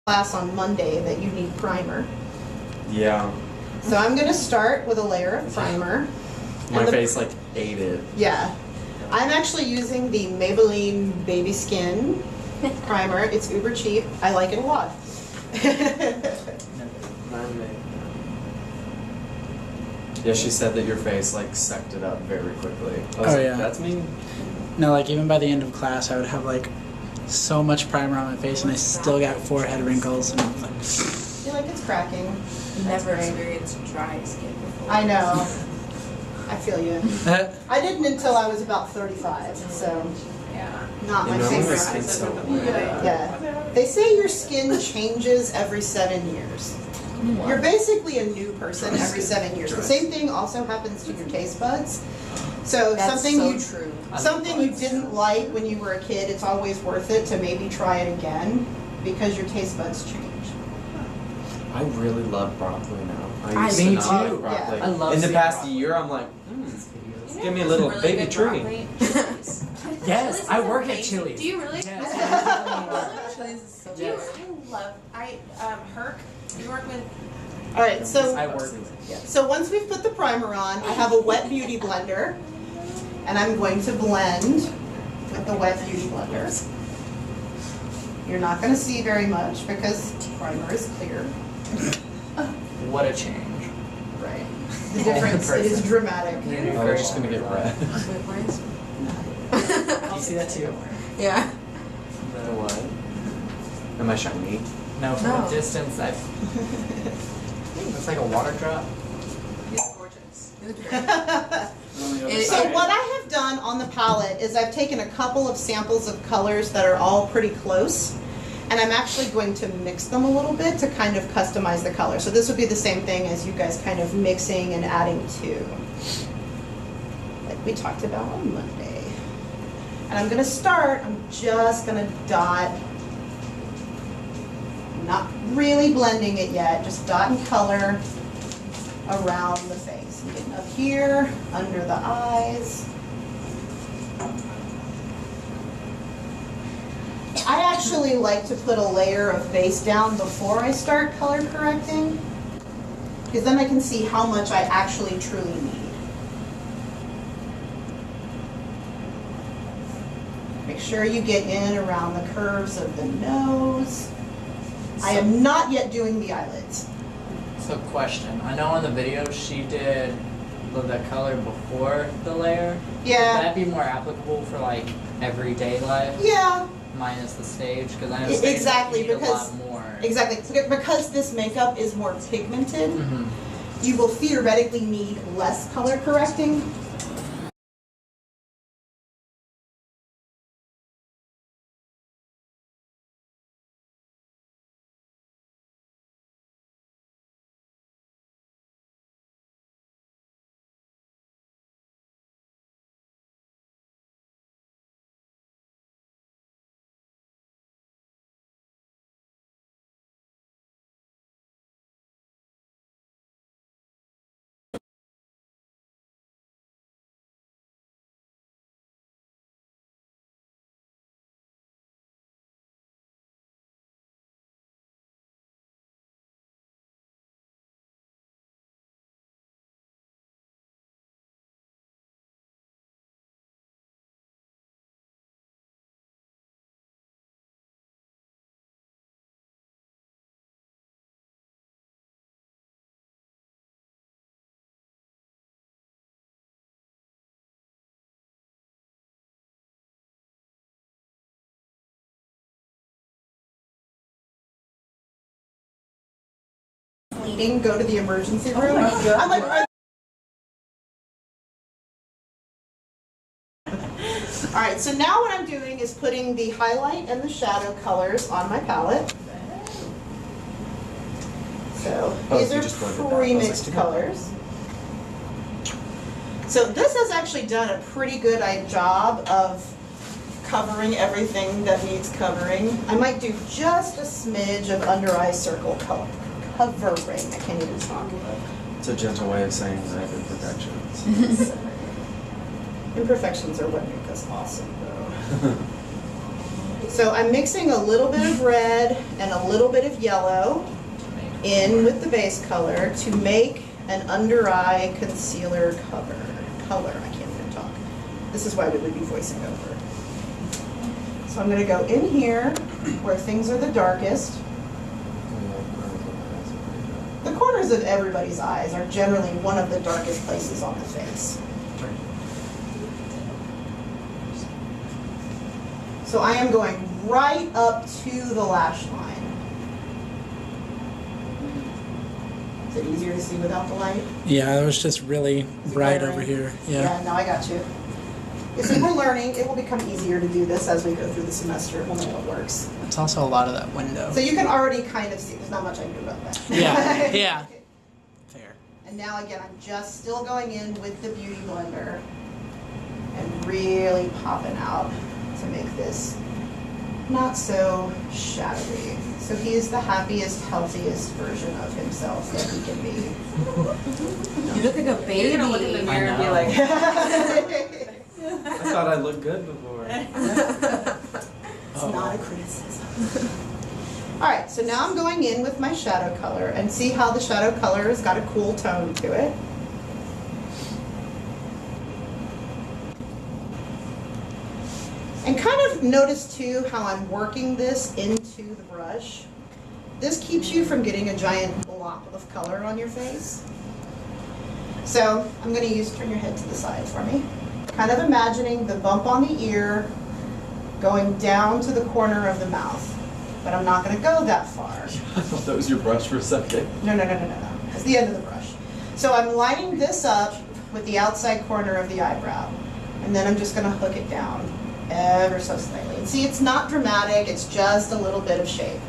class on Monday that you need primer. Yeah. So I'm going to start with a layer of primer. My face like ate it. Yeah. I'm actually using the Maybelline Baby Skin primer. It's uber cheap. I like it a lot. Yeah, she said that your face like sucked it up very quickly. I was Oh, like, yeah. That's me. No, like even by the end of class, I would have like so much primer on my face, and I still got forehead wrinkles. And I'm like, I feel like it's cracking. Never experienced dry skin before. I know. I feel you. I didn't until I was about 35, so Yeah. not my You know, my favorite. skin's so weird. Yeah. They say your skin changes every 7 years. You're basically a new person every 7 years. The same thing also happens to your taste buds. So That's something so true. something you didn't like when you were a kid, it's always worth it to maybe try it again because your taste buds change. I really love broccoli now. I used to do not too. like broccoli. Yeah. I love In the seeing past broccoli. year, I'm like, You give me a know little what's baby good tree. broccoli? Chili's. Yes, I work at amazing. Chili's. Do you really? Yes. Chili's is so Yes. good. I love, Herc, you work with, All right, I so work. so once we've put the primer on, I have a wet beauty blender, and I'm going to blend with the wet beauty blender. You're not going to see very much because primer is clear. What a change. Right. The difference it is dramatic. Oh, they're just gonna get red. You see that too? Yeah. The what? Am I shiny? No, from No. a distance, that looks like a water drop. He's gorgeous. On the other It- So side. what I have done on the palette is I've taken a couple of samples of colors that are all pretty close, and I'm actually going to mix them a little bit to kind of customize the color. So this would be the same thing as you guys kind of mixing and adding to, like we talked about on Monday. And I'm going to start, I'm just going to dot, not really blending it yet, just dot and color around the face. Getting up here, under the eyes. I actually like to put a layer of base down before I start color correcting, because then I can see how much I actually truly need. Make sure you get in around the curves of the nose. I am not yet doing the eyelids. So question, I know on the video she did the color before the layer. Would Yeah, that be more applicable for like everyday life? yeah, Minus the stage? Because I know stage Exactly, you need because- a lot more. exactly. Because this makeup is more pigmented, Mhm. you will theoretically need less color correcting. Bleeding, go to the emergency room. I'm like, all right, so now what I'm doing is putting the highlight and the shadow colors on my palette. So Oh, these you are just blended that. I was pre-mixed like, colors. So this has actually done a pretty good job of covering everything that needs covering. I might do just a smidge of under eye circle color covering. I can't even talk. It's a gentle way of saying I have imperfections. Imperfections are what make us awesome, though. So I'm mixing a little bit of red and a little bit of yellow in with the base color to make an under eye concealer color. I can't even talk. This is why we would be voicing over. So I'm going to go in here where things are the darkest. The corners of everybody's eyes are generally one of the darkest places on the face. So I am going right up to the lash line. Is it easier to see without the light? Yeah, it was just really bright over here. Yeah. No, I got you. You see, we're learning. It will become easier to do this as we go through the semester. We'll know what works. It's also a lot of that window. So you can already kind of see. There's not much I can do about that. Yeah, yeah. Fair. And now again, I'm just still going in with the Beauty Blender and really popping out to make this not so shadowy. So he is the happiest, healthiest version of himself that he can be. You look like a baby. You're gonna look in the mirror and be I like, I thought I looked good before. It's not a criticism. All right, so now I'm going in with my shadow color and see how the shadow color has got a cool tone to it. And kind of notice too how I'm working this into the brush. This keeps you from getting a giant blop of color on your face. So I'm going to turn your head to the side for me. Kind of imagining the bump on the ear going down to the corner of the mouth. But I'm not going to go that far. I thought that was your brush for a second. No. It's the end of the brush. So I'm lining this up with the outside corner of the eyebrow. And then I'm just going to hook it down ever so slightly. And see, it's not dramatic. It's just a little bit of shape.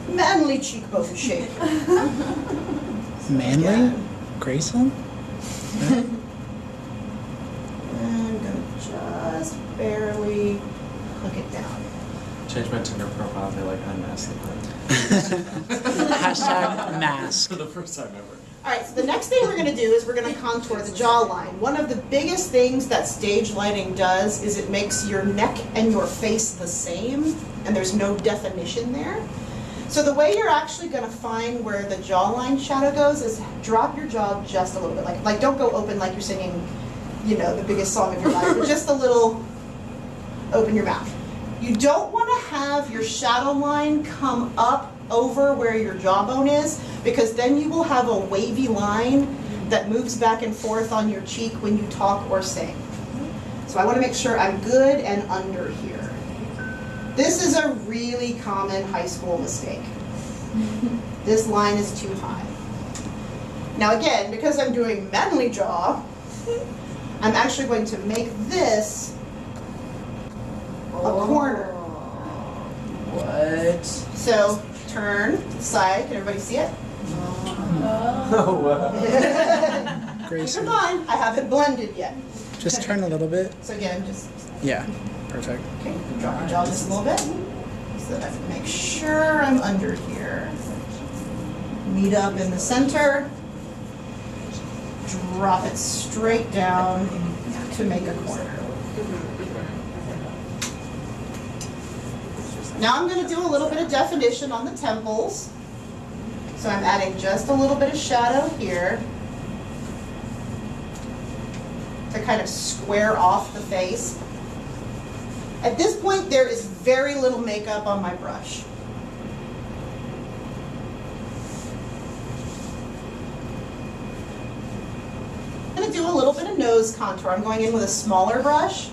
Manly cheekbone shape. Manly? Again. Grayson? I'm going to just barely hook it down. Change my Tinder profile to like unmasking Hashtag mask. for the first time ever. All right, so the next thing we're going to do is we're going to contour the jawline. One of the biggest things that stage lighting does is it makes your neck and your face the same, and there's no definition there. So the way you're actually going to find where the jawline shadow goes is drop your jaw just a little bit. Like don't go open like you're singing, you know, the biggest song of your life, but just a little open your mouth. You don't want to have your shadow line come up over where your jawbone is, because then you will have a wavy line that moves back and forth on your cheek when you talk or sing. So I want to make sure I'm good and under here. This is a really common high school mistake. This line is too high. Now again, because I'm doing manly jaw, I'm actually going to make this a corner. What? So turn to the side. Can everybody see it? Oh wow. Keep Grayson. in mind, I haven't blended yet. Just turn a little bit. So again, just Yeah, perfect. okay, drop your jaw just a little bit so that I can make sure I'm under here. Meet up in the center. Drop it straight down to make a corner. Now I'm going to do a little bit of definition on the temples. So I'm adding just a little bit of shadow here to kind of square off the face. At this point, there is very little makeup on my brush. I'm going to do a little bit of nose contour. I'm going in with a smaller brush.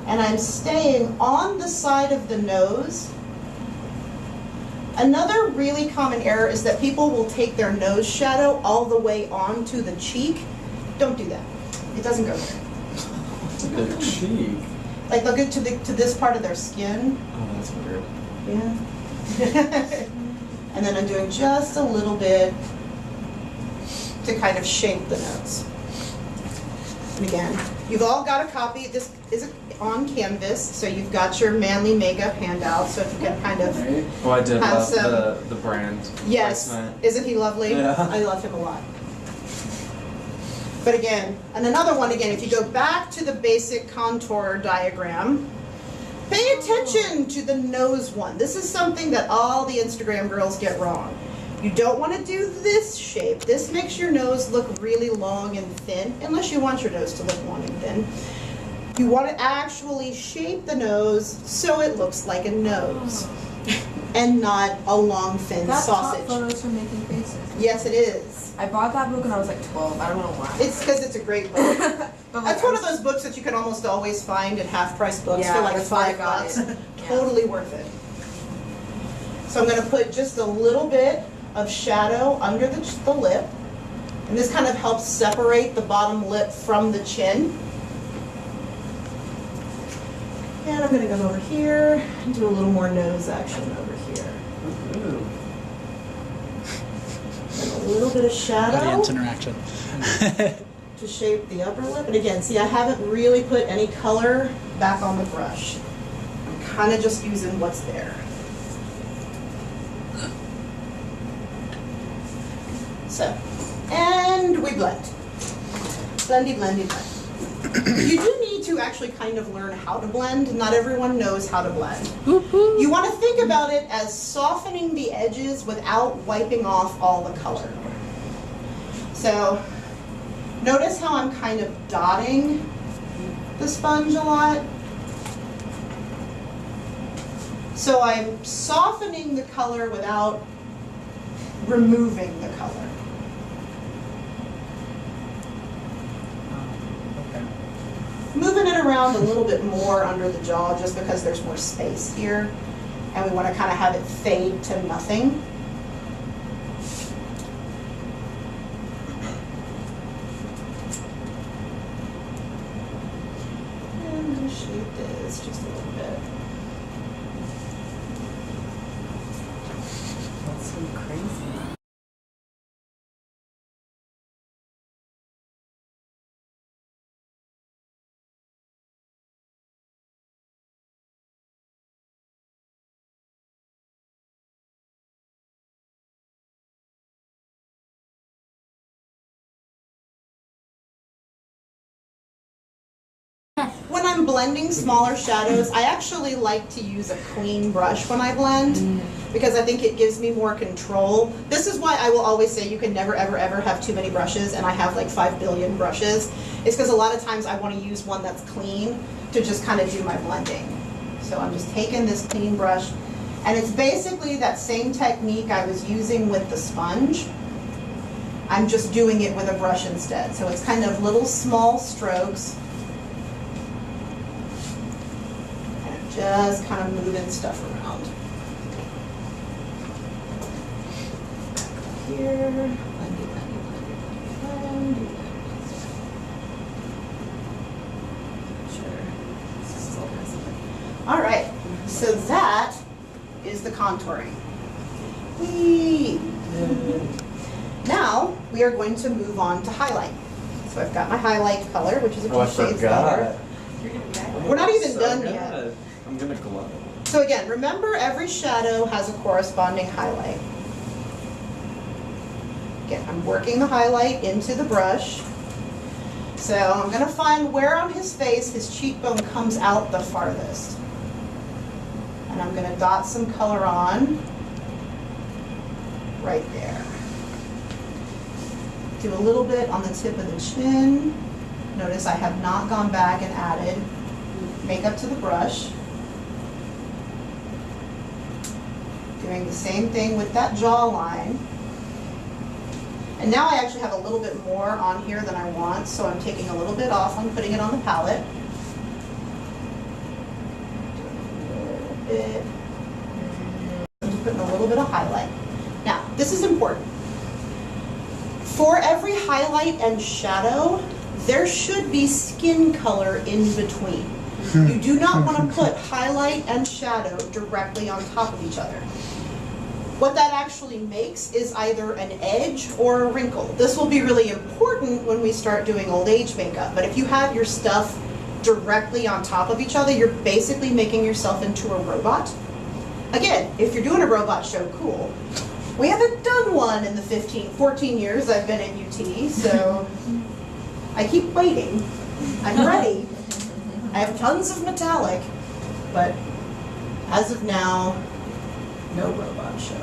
And I'm staying on the side of the nose. Another really common error is that people will take their nose shadow all the way onto the cheek. Don't do that. It doesn't go there. The cheek. Like they'll get to this part of their skin. Oh, that's weird. Yeah. And then I'm doing just a little bit to kind of shape the nose. And again, you've all got a copy. This is on Canvas, so you've got your manly makeup handout. So if you can kind of Oh, I did have love some. the brand. Yes, placement. isn't he lovely? Yeah. I love him a lot. But again, and another one again, if you go back to the basic contour diagram, pay attention to the nose one. This is something that all the Instagram girls get wrong. You don't want to do this shape. This makes your nose look really long and thin, unless you want your nose to look long and thin. You want to actually shape the nose so it looks like a nose and not a long, thin That's sausage. top photos for making faces. Yes, it is. I bought that book when I was like 12. I don't know why. It's because it's a great book. But like, That's one of those books that you can almost always find at half-price books Yeah, for like that's why I got $5. it. Yeah. Totally worth it. So I'm going to put just a little bit of shadow under the lip. And this kind of helps separate the bottom lip from the chin. And I'm going to go over here and do a little more nose action over here. Ooh. And a little bit of shadow Audience interaction. to shape the upper lip. And again, see, I haven't really put any color back on the brush. I'm kind of just using what's there. So, and we blend. Blendy, blendy, blend. You do need to actually kind of learn how to blend. Not everyone knows how to blend. You want to think about it as softening the edges without wiping off all the color. So, notice how I'm kind of dotting the sponge a lot. So I'm softening the color without removing the color. Okay. Moving it around a little bit more under the jaw just because there's more space here. And we want to kind of have it fade to nothing. And I'm going to shape this just a little bit. That's so crazy. When I'm blending smaller shadows, I actually like to use a clean brush when I blend because I think it gives me more control. This is why I will always say you can never, ever, ever have too many brushes, and I have like 5 billion brushes. It's because a lot of times I want to use one that's clean to just kind of do my blending. So I'm just taking this clean brush, and it's basically that same technique I was using with the sponge. I'm just doing it with a brush instead. So it's kind of little small strokes. Just kind of moving stuff around. Back here, blendy, blendy, blendy, blendy, blendy. Sure. This is all messy. All right, so that is the contouring. Whee! Now we are going to move on to highlight. So I've got my highlight color, which is a few Oh, I shades forgot. lighter. You're gonna be back. We're not even So done good. yet. I'm gonna glow. So again, remember every shadow has a corresponding highlight. Again, I'm working the highlight into the brush. So I'm going to find where on his face his cheekbone comes out the farthest. And I'm going to dot some color on right there. Do a little bit on the tip of the chin. Notice I have not gone back and added makeup to the brush. Doing the same thing with that jawline. And now I actually have a little bit more on here than I want, so I'm taking a little bit off and putting it on the palette. Doing a little bit. I'm just putting a little bit of highlight. Now, this is important. For every highlight and shadow, there should be skin color in between. You do not want to put highlight and shadow directly on top of each other. What that actually makes is either an edge or a wrinkle. This will be really important when we start doing old age makeup, but if you have your stuff directly on top of each other, you're basically making yourself into a robot. Again, if you're doing a robot show, cool. We haven't done one in the 14 years I've been at UT, so I keep waiting. I'm ready. I have tons of metallic, but as of now, no robot show.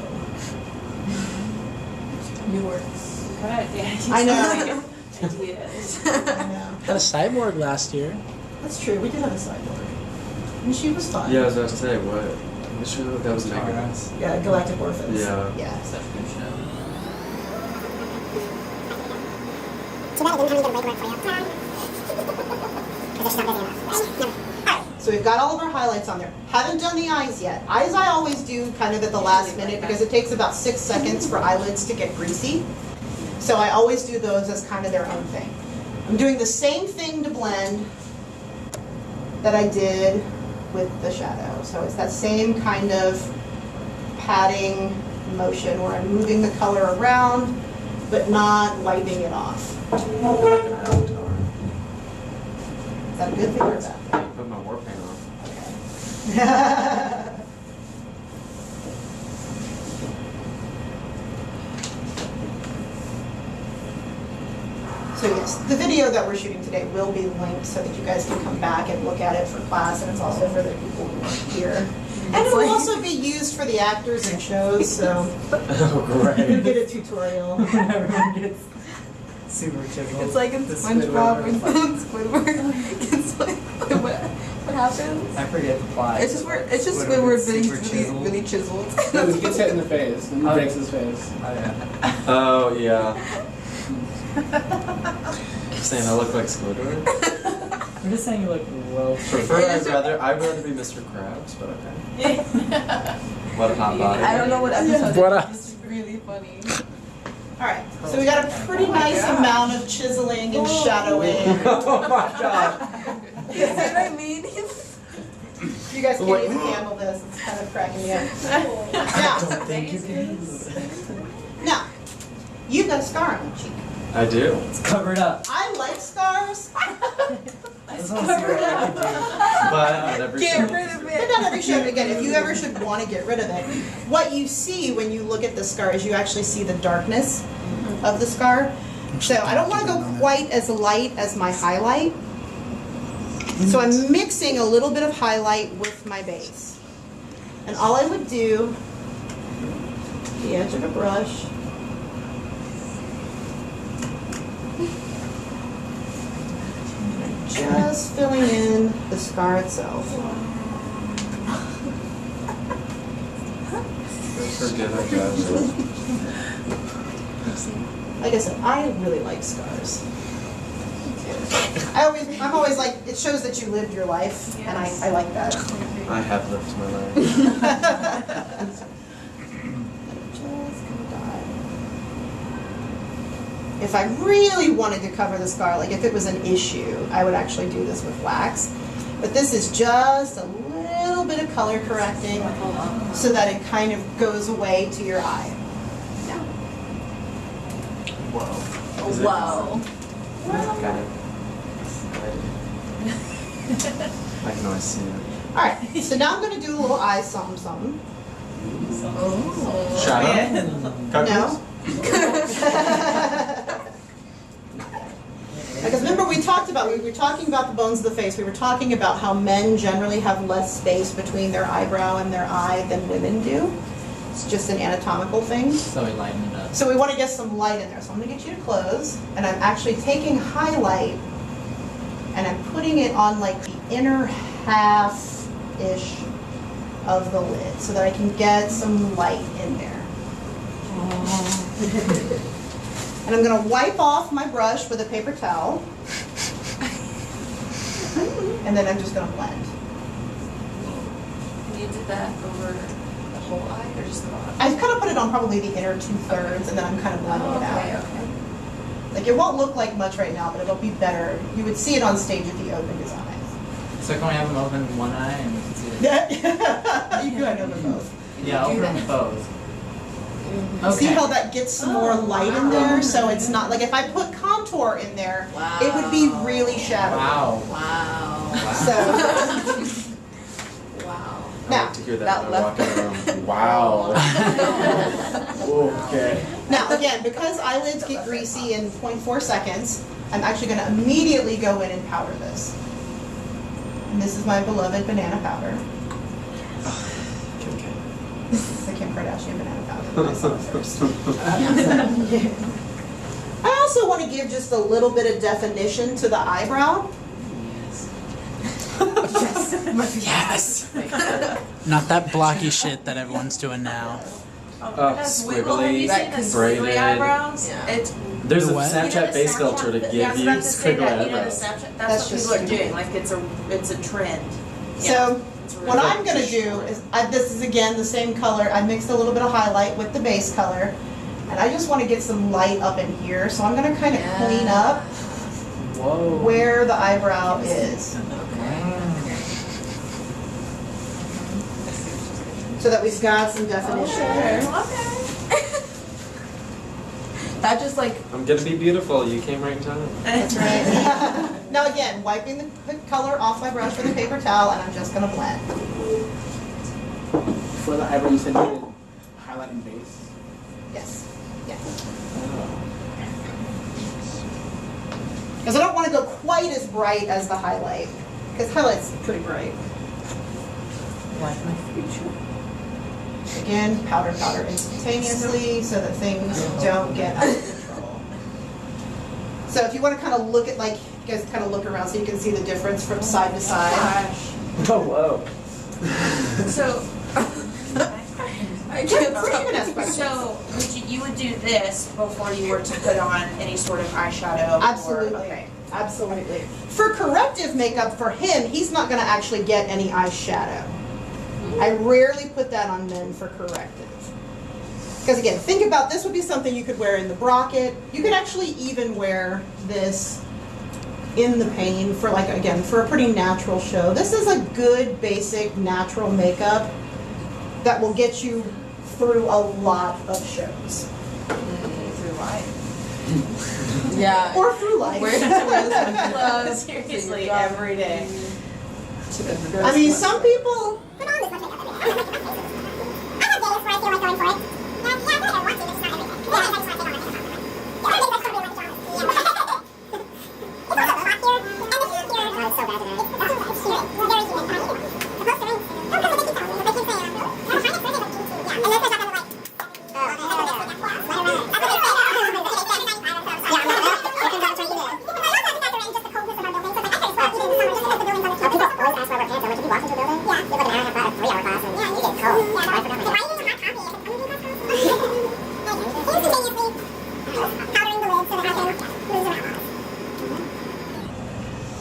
New words. Good, yeah. I know. Ideas. I know. Had a cyborg last year. That's true. We did have a cyborg, and she was fun. Yeah, I was about to say, what? I'm sure that was Megan. Taurus. Yeah, Galactic Orphans. Yeah. Yeah. Such a good show. Too bad I didn't have any good way to work for you. Because it's not busy enough. Alright, so we've got all of our highlights on there. Haven't done the eyes yet. Eyes I always do kind of at the last minute because it takes about 6 seconds for eyelids to get greasy. So I always do those as kind of their own thing. I'm doing the same thing to blend that I did with the shadow. So it's that same kind of patting motion where I'm moving the color around but not wiping it off. Is that a good thing or a bad thing? Put my war paint on. So yes, the video that we're shooting today will be linked so that you guys can come back and look at it for class, and it's also for the people who aren't here. And it will also be used for the actors and shows, so Oh, you great. get a tutorial. Everyone gets super chiseled. It's like in The SpongeBob Squidward. when Squidward gets like what happens? I forget the plot. It's just Squidward, gets but he's super really, chiseled. really chiseled. No, he gets hit in the face and he breaks his face. Oh yeah. Oh, yeah. Saying I look like Squidward? I'm just saying you look well. Prefer I'd rather be Mr. Krabs, but okay. What a hot body. I don't know what episode What it a- is. It's really funny. Alright, so we got a pretty nice amount of chiseling and shadowing. Oh my god. You see what I mean? You guys can't even handle this, it's kind of cracking me up. Now, Thank you. now, you've got a scar on your cheek. I do. It's covered up. I like scars, I just want to see what I can do. But not every Get show. rid of but it. not every show. Again, if you ever should want to get rid of it, what you see when you look at the scar is you actually see the darkness of the scar. So I don't want to go quite as light as my highlight. So I'm mixing a little bit of highlight with my base. And all I would do, the edge of a brush, just filling in the scar itself. Forget I got you. Like I said, I really like scars. I'm always like, it shows that you lived your life, and I like that. I have lived my life. Just gonna die. If I really wanted to cover the scar, like if it was an issue, I would actually do this with wax. But this is just a little bit of color correcting so that it kind of goes away to your eye. Now, Whoa. Whoa. Got it. I can always see it. alright, so now I'm gonna do a little eye something. Shadow? No. Because remember we were talking about the bones of the face, we were talking about how men generally have less space between their eyebrow and their eye than women do. It's just an anatomical thing. So we lighten it up. So we want to get some light in there. So I'm going to get you to close, and I'm actually taking highlight and I'm putting it on like the inner half-ish of the lid so that I can get some light in there. And I'm going to wipe off my brush with a paper towel. And then I'm just going to blend. And you did that over the whole eye or just the bottom? I kind of put it on probably the inner 2/3, and then I'm kind of blending it out. Okay, okay. Like it won't look like much right now, but it'll be better. You would see it on stage if he opened his eyes. So can we have him open one eye and we can see the Yeah, you could open both. Yeah, open them both. Okay. See how that gets some more light in there? So it's not like if I put contour in there, it would be really shadowy. Wow. Wow. So Wow. I Now, like to hear that that when I walk in the room. Wow. Okay. now again, because eyelids get greasy in 0.4 seconds, I I'm actually going to immediately go in and powder this. And this is my beloved banana powder. Okay. This is the Kim Kardashian banana powder that I saw first. I also want to give just a little bit of definition to the eyebrow. Yes. Not that blocky shit that everyone's doing now. Squiggly, braided. eyebrows. Yeah. It's There's a The what? Snapchat face filter to give you squiggly eyebrows. That's what just people are stupid. doing. Like it's a trend. So It's really what I'm going to do is, this is again the same color. I mixed a little bit of highlight with the base color. And I just want to get some light up in here. So I'm going to kind of clean up Whoa. where the eyebrow is. So that we've got some definition there. That just like I'm gonna be beautiful. You came right in time. That's right. Now again, wiping the color off my brush with a paper towel, and I'm just going to blend. For the eyebrow, you said you did highlight and base. Yes. Yeah. Because I don't want to go quite as bright as the highlight. Because highlight's pretty bright. like my future. Again, powder instantaneously so that things don't get out of control. So if you want to kind of look at, like, you guys kind of look around so you can see the difference from side to side. Gosh. Oh, whoa. So, I Sure, can't you can ask questions. So, you would do this before you were to put on any sort of eyeshadow? Absolutely. Or, okay. Absolutely. For corrective makeup, for him, he's not going to actually get any eyeshadow. I rarely put that on men for corrective. Because again, think about this would be something you could wear in the brocket. You could actually even wear this in the pane for, like, again, for a pretty natural show. This is a good basic natural makeup that will get you through a lot of shows. Through life. Yeah. Or through life. Where to wear this one? Clothes, seriously, every day. I mean, some people, Put on this much makeup every day. I have days where I feel like going for it. Yeah, I feel like I want to, but it's not every day. Yeah, I just want to take on my makeup. Yeah, I think that's probably my pajamas. Yeah. It's also hot here, and the heat here. Oh, it's so bad today. It's humid. It's very humid. Supposed to rain soon. No, because they keep telling me, but they keep saying, no, it's fine, it's really like 82. Yeah, and then there's not gonna like,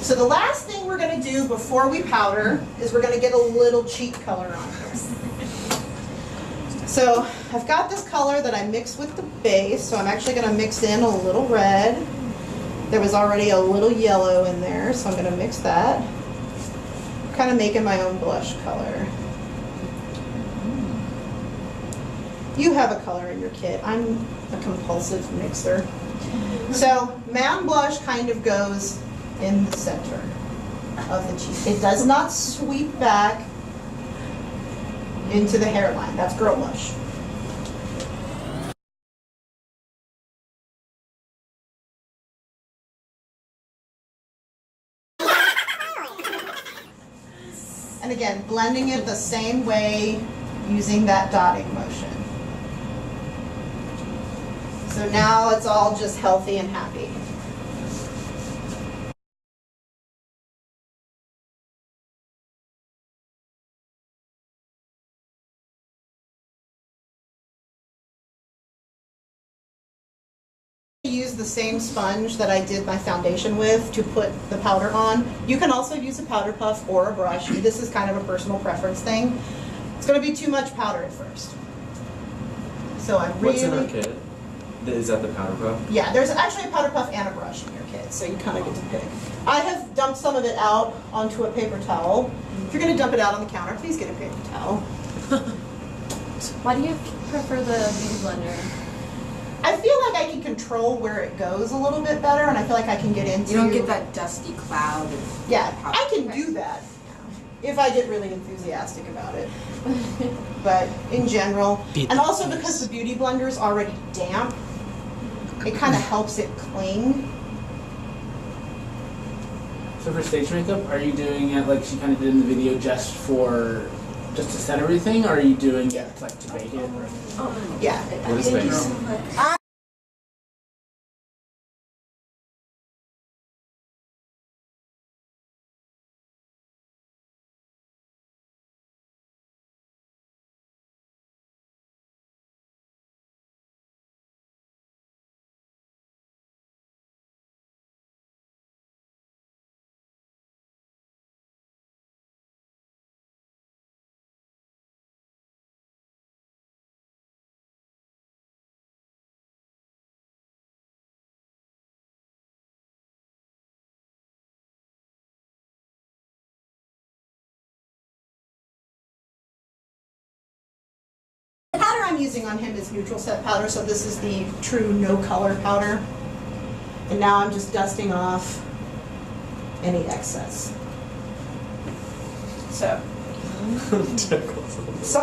so the last thing we're going to do before we powder is we're going to get a little cheek color on here. So I've got this color that I mixed with the base, so I'm actually going to mix in a little red. There was already a little yellow in there, so I'm going to mix that. Kind of making my own blush color. You have a color in your kit. I'm a compulsive mixer. So matte blush kind of goes in the center of the cheek. It does not sweep back into the hairline. That's girl blush. And again, blending it the same way using that dotting motion. So now it's all just healthy and happy. Use the same sponge that I did my foundation with to put the powder on. You can also use a powder puff or a brush. This is kind of a personal preference thing. It's going to be too much powder at first. So I really... What's in our kit? Is that the powder puff? Yeah, there's actually a powder puff and a brush in your kit, so you kind of get to pick. I have dumped some of it out onto a paper towel. If you're going to dump it out on the counter, please get a paper towel. Why do you prefer the beauty blender? I feel like I can control where it goes a little bit better, and I feel like I can get into... You don't get that dusty cloud of Yeah, I can do that if I get really enthusiastic about it. But in general, Beat and the also face. because the beauty blender is already damp, it kind of helps it cling. So for stage makeup, are you doing it like she kind of did in the video just to set everything, or are you doing it like to bake it? Or? Yeah. What is base? The powder I'm using on him is neutral set powder, so this is the true no color powder. And now I'm just dusting off any excess. So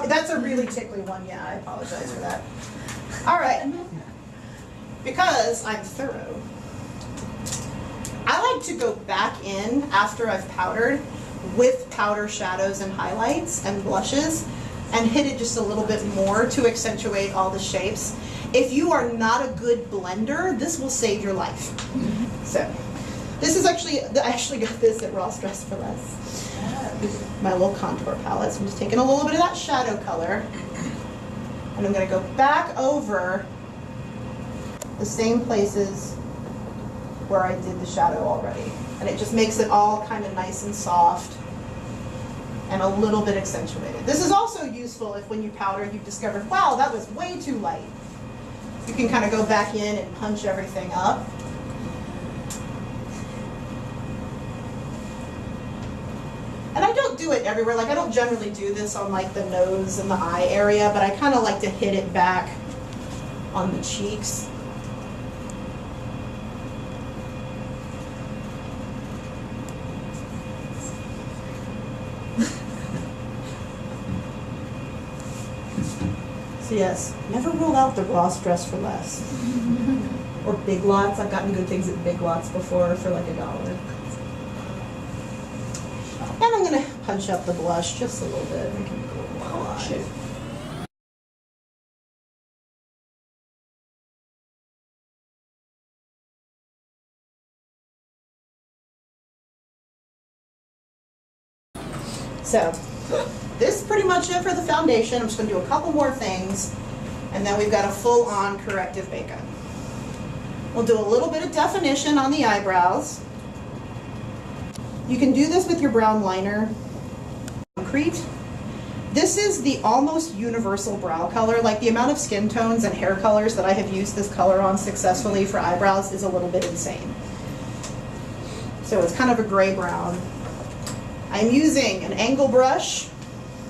that's a really tickly one, yeah, I apologize for that. All right, because I'm thorough, I like to go back in after I've powdered with powder shadows and highlights and blushes and hit it just a little bit more to accentuate all the shapes. If you are not a good blender, this will save your life. So, this is I actually got this at Ross Dress for Less. My little contour palette. So I'm just taking a little bit of that shadow color, and I'm gonna go back over the same places where I did the shadow already. And it just makes it all kind of nice and soft and a little bit accentuated. This is also useful if when you powder you've discovered, wow, that was way too light. You can kind of go back in and punch everything up. And I don't do it everywhere. Like I don't generally do this on like the nose and the eye area, but I kind of like to hit it back on the cheeks. So yes, never rule out the Ross Dress for Less. Or Big Lots. I've gotten good things at Big Lots before for like $1. And I'm going to punch up the blush just a little bit. Make it a little more alive. So, this is pretty much it for the foundation. I'm just going to do a couple more things, and then we've got a full-on corrective makeup. We'll do a little bit of definition on the eyebrows. You can do this with your brown liner. Concrete. This is the almost universal brow color. Like the amount of skin tones and hair colors that I have used this color on successfully for eyebrows is a little bit insane. So it's kind of a gray brown. I'm using an angle brush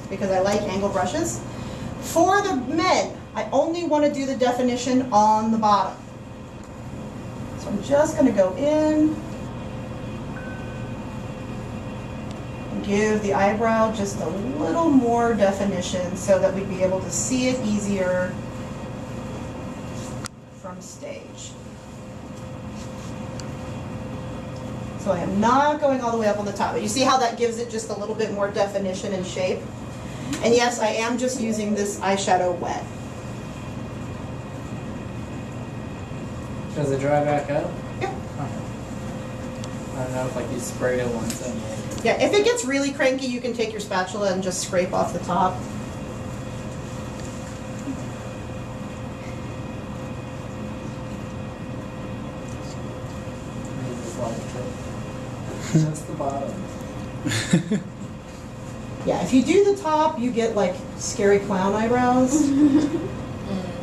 because I like angle brushes. For the men, I only want to do the definition on the bottom. So I'm just going to go in and give the eyebrow just a little more definition so that we'd be able to see it easier from stage. So I am not going all the way up on the top, but you see how that gives it just a little bit more definition and shape? And yes, I am just using this eyeshadow wet. Does it dry back up? Yep. Okay. I don't know if like you sprayed it once and Yeah, if it gets really cranky, you can take your spatula and just scrape off the top. just the bottom. Yeah, if you do the top, you get like scary clown eyebrows,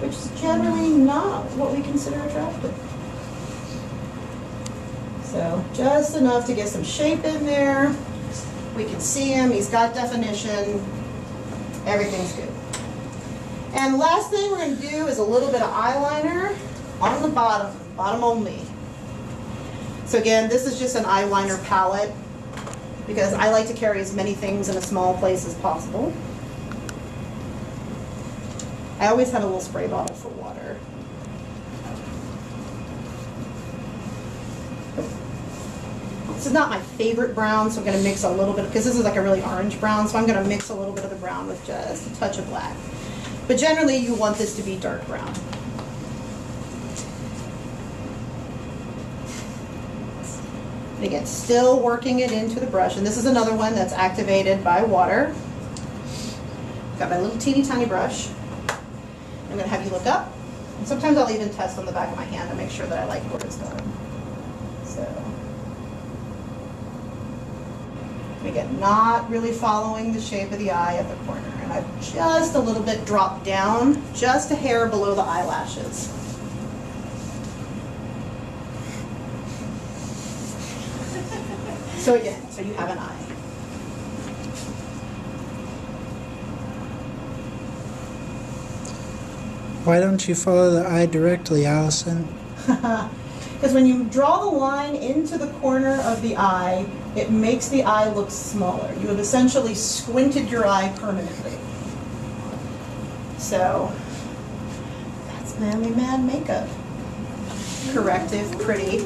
which is generally not what we consider attractive. So just enough to get some shape in there. We can see him, he's got definition, everything's good. And the last thing we're going to do is a little bit of eyeliner on the bottom only. So again, this is just an eyeliner palette because I like to carry as many things in a small place as possible. I always have a little spray bottle for water. this is not my favorite brown, so I'm gonna mix a little bit, because this is like a really orange brown, so I'm gonna mix a little bit of the brown with just a touch of black. But generally, you want this to be dark brown. And again, still working it into the brush, and this is another one that's activated by water. Got my little teeny tiny brush. I'm gonna have you look up, and sometimes I'll even test on the back of my hand to make sure that I like where it's going. So, again, not really following the shape of the eye at the corner, and I've just a little bit dropped down, just a hair below the eyelashes. So again, so you have an eye. Why don't you follow the eye directly, Allison? Because when you draw the line into the corner of the eye, it makes the eye look smaller. You have essentially squinted your eye permanently. So, that's Manly Man makeup. Corrective, pretty.